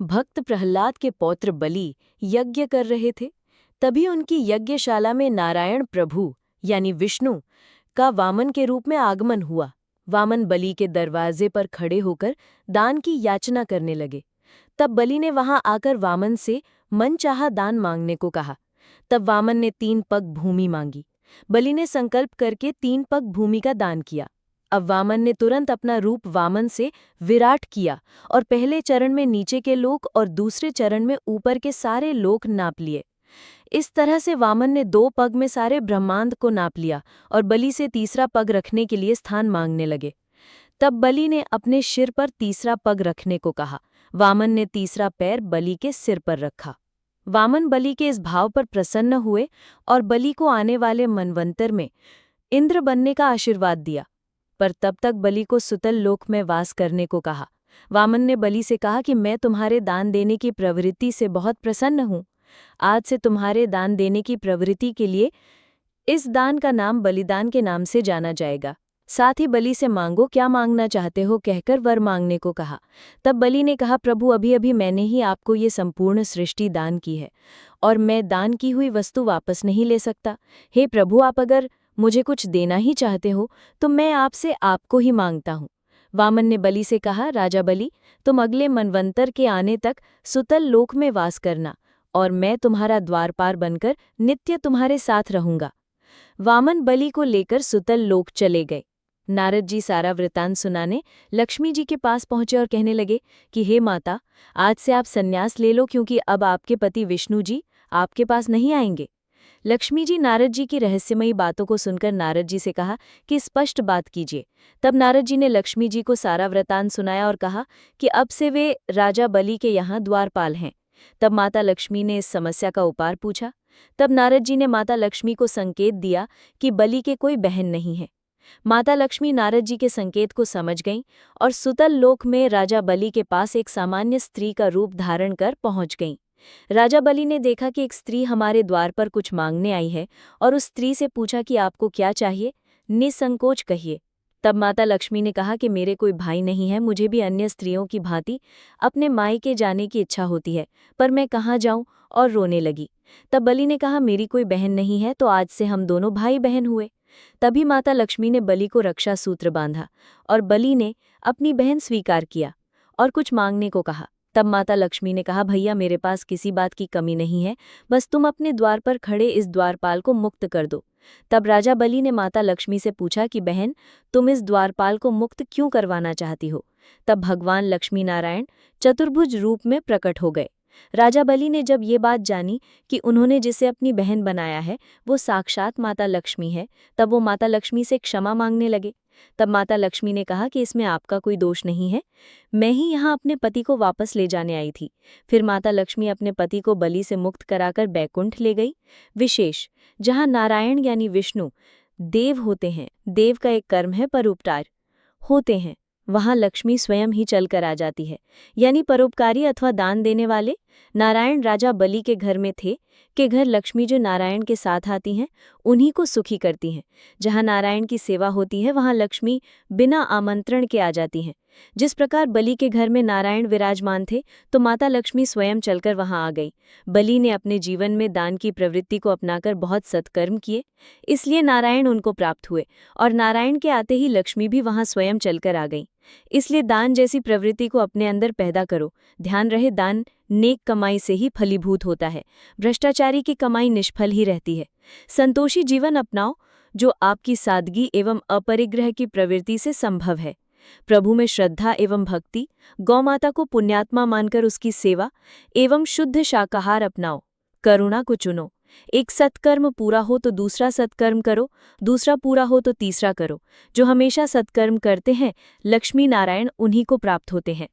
भक्त प्रहलाद के पौत्र बलि यज्ञ कर रहे थे। तभी उनकी यज्ञशाला में नारायण प्रभु यानी विष्णु का वामन के रूप में आगमन हुआ। वामन बलि के दरवाजे पर खड़े होकर दान की याचना करने लगे। तब बलि ने वहां आकर वामन से मनचाहा दान मांगने को कहा। तब वामन ने 3 पग भूमि मांगी। बलि ने संकल्प करके 3 पग भूमि का दान किया। अब वामन ने तुरंत अपना रूप वामन से विराट किया और पहले चरण में नीचे के लोक और दूसरे चरण में ऊपर के सारे लोक नाप लिए। इस तरह से वामन ने 2 पग में सारे ब्रह्मांड को नाप लिया और बलि से तीसरा पग रखने के लिए स्थान मांगने लगे। तब बलि ने अपने सिर पर तीसरा पग रखने को कहा। वामन ने तीसरा पैर बलि के सिर पर रखा। वामन बलि के इस भाव पर प्रसन्न हुए और बलि को आने वाले मनवंतर में इंद्र बनने का आशीर्वाद दिया। पर तब तक बलि को सुतल लोक में वास करने को कहा। वामन ने बलि से कहा कि मैं तुम्हारे दान देने की प्रवृत्ति से बहुत प्रसन्न हूँ। आज से तुम्हारे दान देने की प्रवृत्ति के लिए इस दान का नाम बलिदान के नाम से जाना जाएगा। साथ ही बलि से मांगो क्या मांगना चाहते हो कहकर वर मांगने को कहा। तब बलि ने कहा, प्रभु अभी अभी मैंने ही आपको ये संपूर्ण सृष्टि दान की है और मैं दान की हुई वस्तु वापस नहीं ले सकता। हे प्रभु, आप अगर मुझे कुछ देना ही चाहते हो तो मैं आपसे आपको ही मांगता हूँ। वामन ने बलि से कहा, राजा बलि, तुम अगले मनवंतर के आने तक सुतल लोक में वास करना और मैं तुम्हारा द्वारपाल बनकर नित्य तुम्हारे साथ रहूंगा। वामन बलि को लेकर सुतल लोक चले गए। नारद जी सारा वृतांत सुनाने लक्ष्मी जी के पास पहुंचे और कहने लगे कि हे माता, आज से आप संन्यास ले लो क्योंकि अब आपके पति विष्णु जी आपके पास नहीं आएंगे। लक्ष्मी जी नारद जी की रहस्यमयी बातों को सुनकर नारद जी से कहा कि स्पष्ट बात कीजिए। तब नारद जी ने लक्ष्मी जी को सारा वृतांत सुनाया और कहा कि अब से वे राजा बलि के यहाँ द्वारपाल हैं। तब माता लक्ष्मी ने इस समस्या का उपाय पूछा। तब नारद जी ने माता लक्ष्मी को संकेत दिया कि बलि के कोई बहन नहीं है। माता लक्ष्मी नारद जी के संकेत को समझ गईं और सुतल लोक में राजा बलि के पास एक सामान्य स्त्री का रूप धारण कर पहुंच गईं। राजा बलि ने देखा कि एक स्त्री हमारे द्वार पर कुछ मांगने आई है और उस स्त्री से पूछा कि आपको क्या चाहिए, निसंकोच कहिए। तब माता लक्ष्मी ने कहा कि मेरे कोई भाई नहीं है, मुझे भी अन्य स्त्रियों की भांति अपने मायके जाने की इच्छा होती है, पर मैं कहाँ जाऊं, और रोने लगी। तब बलि ने कहा, मेरी कोई बहन नहीं है तो आज से हम दोनों भाई बहन हुए। तभी माता लक्ष्मी ने बलि को रक्षा सूत्र बांधा और बलि ने अपनी बहन स्वीकार किया और कुछ मांगने को कहा। तब माता लक्ष्मी ने कहा, भैया मेरे पास किसी बात की कमी नहीं है, बस तुम अपने द्वार पर खड़े इस द्वारपाल को मुक्त कर दो। तब राजा बलि ने माता लक्ष्मी से पूछा कि बहन, तुम इस द्वारपाल को मुक्त क्यों करवाना चाहती हो। तब भगवान लक्ष्मी नारायण चतुर्भुज रूप में प्रकट हो गए। राजा बलि ने जब ये बात जानी कि उन्होंने जिसे अपनी बहन बनाया है वो साक्षात माता लक्ष्मी है, तब वो माता लक्ष्मी से क्षमा मांगने लगे। तब माता लक्ष्मी ने कहा कि इसमें आपका कोई दोष नहीं है, मैं ही यहाँ अपने पति को वापस ले जाने आई थी। फिर माता लक्ष्मी अपने पति को बलि से मुक्त कराकर बैकुंठ ले गई। विशेष, जहाँ नारायण यानी विष्णु देव होते हैं, देव का एक कर्म है परोपकार होते हैं, वहाँ लक्ष्मी स्वयं ही चलकर आ जाती है, यानी परोपकारी अथवा दान देने वाले। नारायण राजा बलि के घर में थे कि घर लक्ष्मी जो नारायण के साथ आती हैं उन्हीं को सुखी करती हैं। जहाँ नारायण की सेवा होती है वहाँ लक्ष्मी बिना आमंत्रण के आ जाती हैं। जिस प्रकार बलि के घर में नारायण विराजमान थे तो माता लक्ष्मी स्वयं चलकर वहाँ आ गई। बलि ने अपने जीवन में दान की प्रवृत्ति को अपनाकर बहुत सत्कर्म किए, इसलिए नारायण उनको प्राप्त हुए और नारायण के आते ही लक्ष्मी भी वहाँ स्वयं चलकर आ गई। इसलिए दान जैसी प्रवृत्ति को अपने अंदर पैदा करो। ध्यान रहे, दान नेक कमाई से ही फलीभूत होता है, भ्रष्टाचारी की कमाई निष्फल ही रहती है। संतोषी जीवन अपनाओ जो आपकी सादगी एवं अपरिग्रह की प्रवृत्ति से संभव है। प्रभु में श्रद्धा एवं भक्ति, गौमाता को पुण्यात्मा मानकर उसकी सेवा एवं शुद्ध शाकाहार अपनाओ। करुणा को चुनो। एक सत्कर्म पूरा हो तो दूसरा सत्कर्म करो, दूसरा पूरा हो तो तीसरा करो। जो हमेशा सत्कर्म करते हैं लक्ष्मी नारायण उन्हीं को प्राप्त होते हैं।